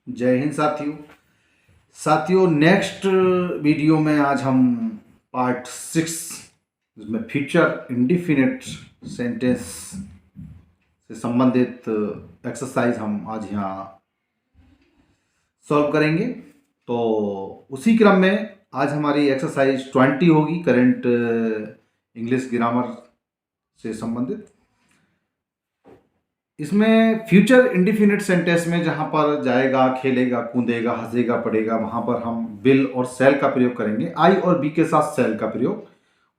जय हिंद साथियों next video में आज हम पार्ट 6 जिसमें फ्यूचर इंडिफिनिट सेंटेंस से संबंधित एक्सरसाइज हम आज यहाँ सॉल्व करेंगे। तो उसी क्रम में आज हमारी एक्सरसाइज 20 होगी, करंट इंग्लिश ग्रामर से संबंधित। इसमें फ्यूचर इंडिफिनिट सेंटेंस में जहाँ पर जाएगा, खेलेगा, कूदेगा, हंसेगा, पढ़ेगा, वहाँ पर हम विल और सेल का प्रयोग करेंगे। आई और बी के साथ सेल का प्रयोग,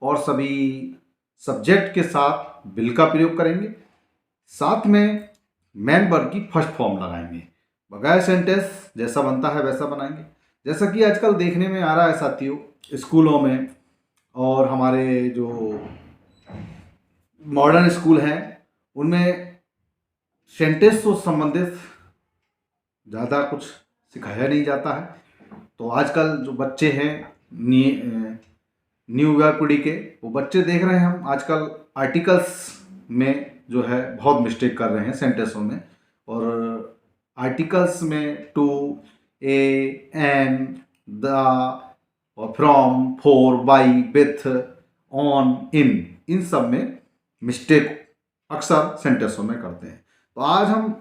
और सभी सब्जेक्ट के साथ विल का प्रयोग करेंगे। साथ में मेन वर्ब की फर्स्ट फॉर्म लगाएंगे। बगैर सेंटेंस जैसा बनता है वैसा बनाएंगे। जैसा कि आजकल देखने में आ रहा है साथियों, स्कूलों में और हमारे जो मॉडर्न स्कूल हैं उनमें सेंटेंस से संबंधित ज़्यादा कुछ सिखाया नहीं जाता है। तो आजकल जो बच्चे हैं न्यू युवा पीढ़ी के, वो बच्चे देख रहे हैं हम आजकल आर्टिकल्स में जो है बहुत मिस्टेक कर रहे हैं सेंटेंसों में। और आर्टिकल्स में टू, ए, एन, द और from, for, by, with, on, इन सब में मिस्टेक अक्सर सेंटेंसों में करते हैं। तो आज हम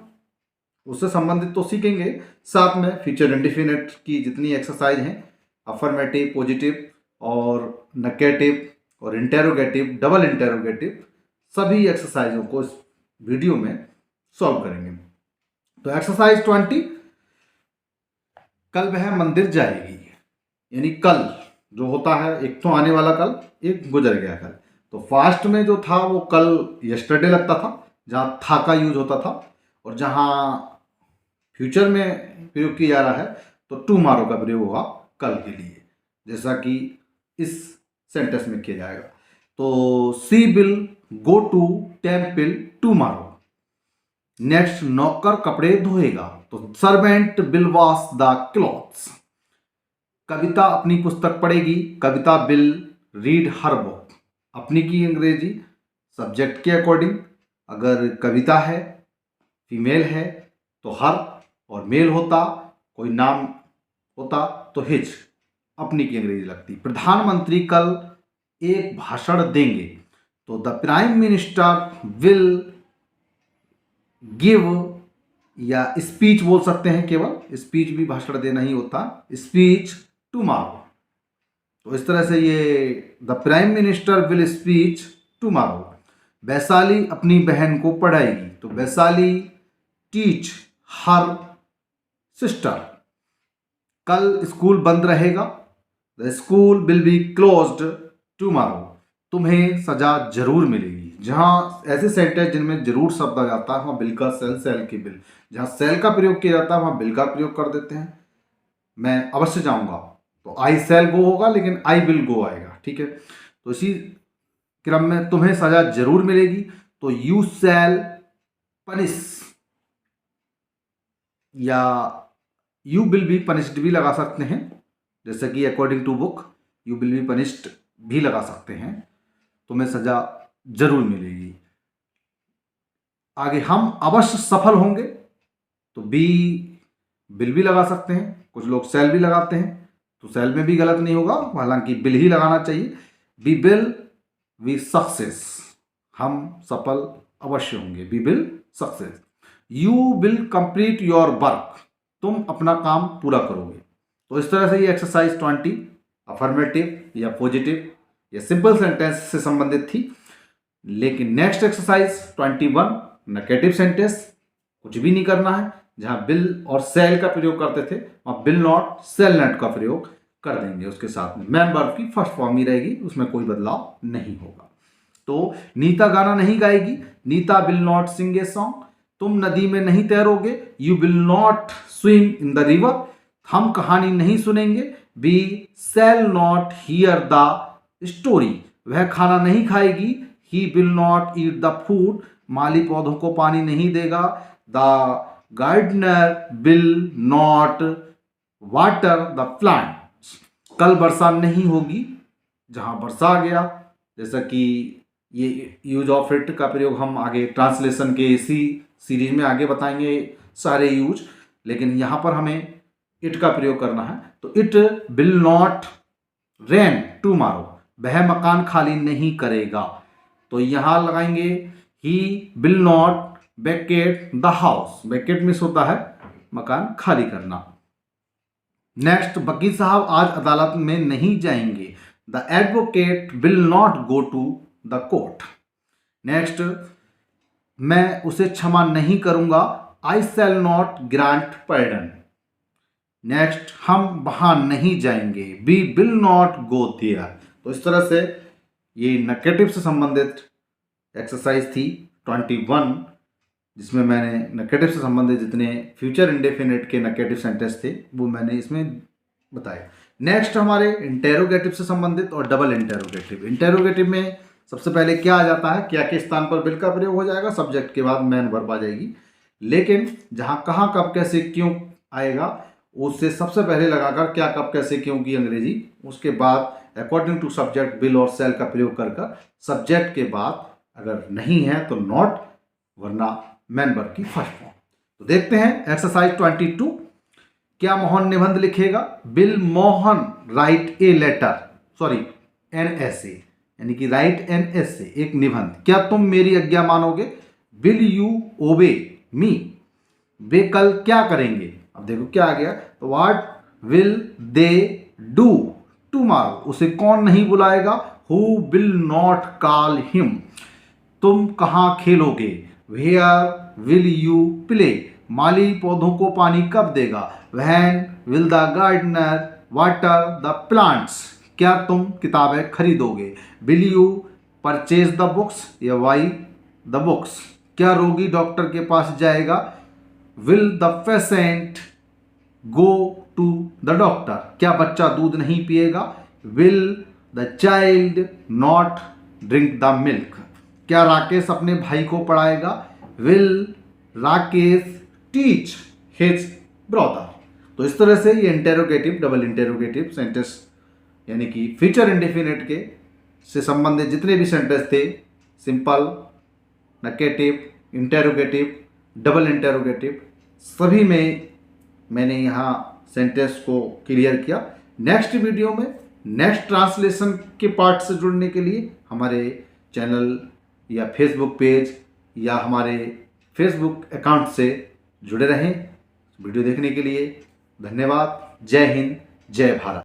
उससे संबंधित तो सीखेंगे, साथ में फ्यूचर इंडिफिनिट की जितनी एक्सरसाइज हैं, अफर्मेटिव, पॉजिटिव और नेगेटिव और इंटेरोगेटिव, डबल इंटेरोगेटिव, सभी एक्सरसाइजों को इस वीडियो में सॉल्व करेंगे। तो एक्सरसाइज 20, कल वह मंदिर जाएगी, यानी कल जो होता है, एक तो आने वाला कल, एक गुजर गया कल। तो फास्ट में जो था वो कल यस्टरडे लगता था, जहाँ था का यूज होता था, और जहाँ फ्यूचर में प्रयोग किया जा रहा है तो टुमारो का प्रयोग होगा कल के लिए, जैसा कि इस सेंटेंस में किया जाएगा। तो she will go to temple tomorrow. Next, नौकर कपड़े धोएगा, तो servant will wash the clothes. Kavita अपनी पुस्तक पढ़ेगी, Kavita will read her book. अपनी की अंग्रेजी सब्जेक्ट के अकॉर्डिंग, अगर कविता है, फीमेल है तो हर, और मेल होता, कोई नाम होता तो हिज, अपनी की अंग्रेजी लगती। प्रधानमंत्री कल एक भाषण देंगे, तो the prime minister will give, या स्पीच बोल सकते हैं, केवल स्पीच भी भाषण देना ही होता, स्पीच टुमारो। तो इस तरह से ये the prime minister will speech tomorrow. Vaishali अपनी बहन को पढ़ाएगी, तो वैशाली टीच हर सिस्टर। कल स्कूल बंद रहेगा, the school will be closed tomorrow. तुम्हें सजा जरूर मिलेगी। जहाँ ऐसे सेंटेंस जिनमें जरूर शब्द आ जाता है, वहाँ बिल का सेल, सेल की बिल। जहाँ सेल का प्रयोग किया जाता है वहाँ बिल का प्रयोग कर देते हैं। मैं अवश्य जाऊँगा, तो आई सेल गो होगा, लेकिन आई विल गो आएगा, ठीक है। तो इसी क्रम में तुम्हें सजा जरूर मिलेगी, तो यू शैल पनिश, या यू विल बी पनिश्ड भी लगा सकते हैं, जैसे कि according to book you will be punished भी लगा सकते हैं। तुम्हें सजा जरूर मिलेगी। आगे, हम अवश्य सफल होंगे, तो बी बिल भी लगा सकते हैं। कुछ लोग सेल भी लगाते हैं, तो सेल में भी गलत नहीं होगा, हालांकि बिल ही लगाना चाहिए। बी विल वी सक्सेस, हम सफल अवश्य होंगे, we will success. You will complete your work, तुम अपना काम पूरा करोगे। तो इस तरह से ये एक्सरसाइज 20 अफर्मेटिव या पॉजिटिव या सिंपल सेंटेंस से संबंधित थी। लेकिन नेक्स्ट एक्सरसाइज 21 नेगेटिव सेंटेंस, कुछ भी नहीं करना है। जहां विल और सेल का प्रयोग करते थे वहां विल नॉट, सेल नॉट का प्रयोग कर देंगे। उसके साथ में मेन वर्ब की फर्स्ट फॉर्म ही रहेगी, उसमें कोई बदलाव नहीं होगा। तो नीता गाना नहीं गाएगी, Nita will not sing a song. तुम नदी में नहीं तैरोगे, you will not swim in the river. हम कहानी नहीं सुनेंगे, we shall not hear the story. वह खाना नहीं खाएगी, he will not eat the food. माली पौधों को पानी नहीं देगा, the gardener will not water the plants. कल वर्षा नहीं होगी, जहां वर्षा आ गया, जैसा कि ये यूज ऑफ इट का प्रयोग हम आगे ट्रांसलेशन के इसी सीरीज में आगे बताएंगे सारे यूज। लेकिन यहाँ पर हमें इट का प्रयोग करना है। तो it will not rain tomorrow, वह मकान खाली नहीं करेगा। तो यहाँ लगाएंगे ही will not Venkat the house, Venkat means होता है मकान खाली करना। नेक्स्ट, वकील साहब आज अदालत में नहीं जाएंगे, the advocate will not go to the court. Next, मैं उसे क्षमा नहीं करूंगा, I shall not grant pardon. Next, हम वहां नहीं जाएंगे, we will not go there. तो इस तरह से ये नेगेटिव से संबंधित एक्सरसाइज थी 21, जिसमें मैंने नेगेटिव से संबंधित जितने फ्यूचर इंडेफिनिट के नेगेटिव सेंटेंस थे वो मैंने इसमें बताए। नेक्स्ट हमारे इंटेरोगेटिव से संबंधित और डबल इंटेरोगेटिव। इंटेरोगेटिव में सबसे पहले क्या आ जाता है, क्या के स्थान पर विल का प्रयोग हो जाएगा, सब्जेक्ट के बाद मैन वर्ब आ जाएगी। लेकिन जहां कहाँ कब कैसे क्यों आएगा उससे सबसे पहले लगाकर क्या कब कैसे क्यों की अंग्रेजी, उसके बाद अकॉर्डिंग टू सब्जेक्ट विल और शैल का प्रयोग कर सब्जेक्ट के बाद अगर नहीं है तो नॉट, वरना मैन वर्ब की फर्स्ट फॉर्म। तो देखते हैं एक्सरसाइज 22। क्या मोहन निबंध लिखेगा, will Mohan write a letter, sorry an essay, यानी कि राइट एन एसे, एक निबंध। क्या तुम मेरी आज्ञा मानोगे, विल यू ओबे मी। वे कल क्या करेंगे, अब देखो क्या आ गया, तो what will they do tomorrow, उसे कौन नहीं बुलाएगा, who will not call him. तुम कहाँ खेलोगे, वेयर विल यू प्ले। माली पौधों को पानी कब देगा, when will the gardener water the plants. क्या तुम किताबें खरीदोगे, will you purchase the books या वाई द बुक्स। क्या रोगी डॉक्टर के पास जाएगा, will the patient go to the doctor. क्या बच्चा दूध नहीं पिएगा, will the child not drink the milk. क्या राकेश अपने भाई को पढ़ाएगा, will Rakesh teach his brother. तो इस तरह से ये इंटेरोगेटिव, डबल इंटेरोगेटिव सेंटेंस यानी कि फ्यूचर इंडेफिनिट के से संबंधित जितने भी सेंटेंस थे, simple, negative, interrogative, double interrogative, सभी में मैंने यहाँ सेंटेंस को क्लियर किया। नेक्स्ट वीडियो में नेक्स्ट ट्रांसलेशन के पार्ट से जुड़ने के लिए हमारे चैनल या फेसबुक पेज या हमारे फेसबुक अकाउंट से जुड़े रहें। वीडियो देखने के लिए धन्यवाद। जय हिंद, जय भारत।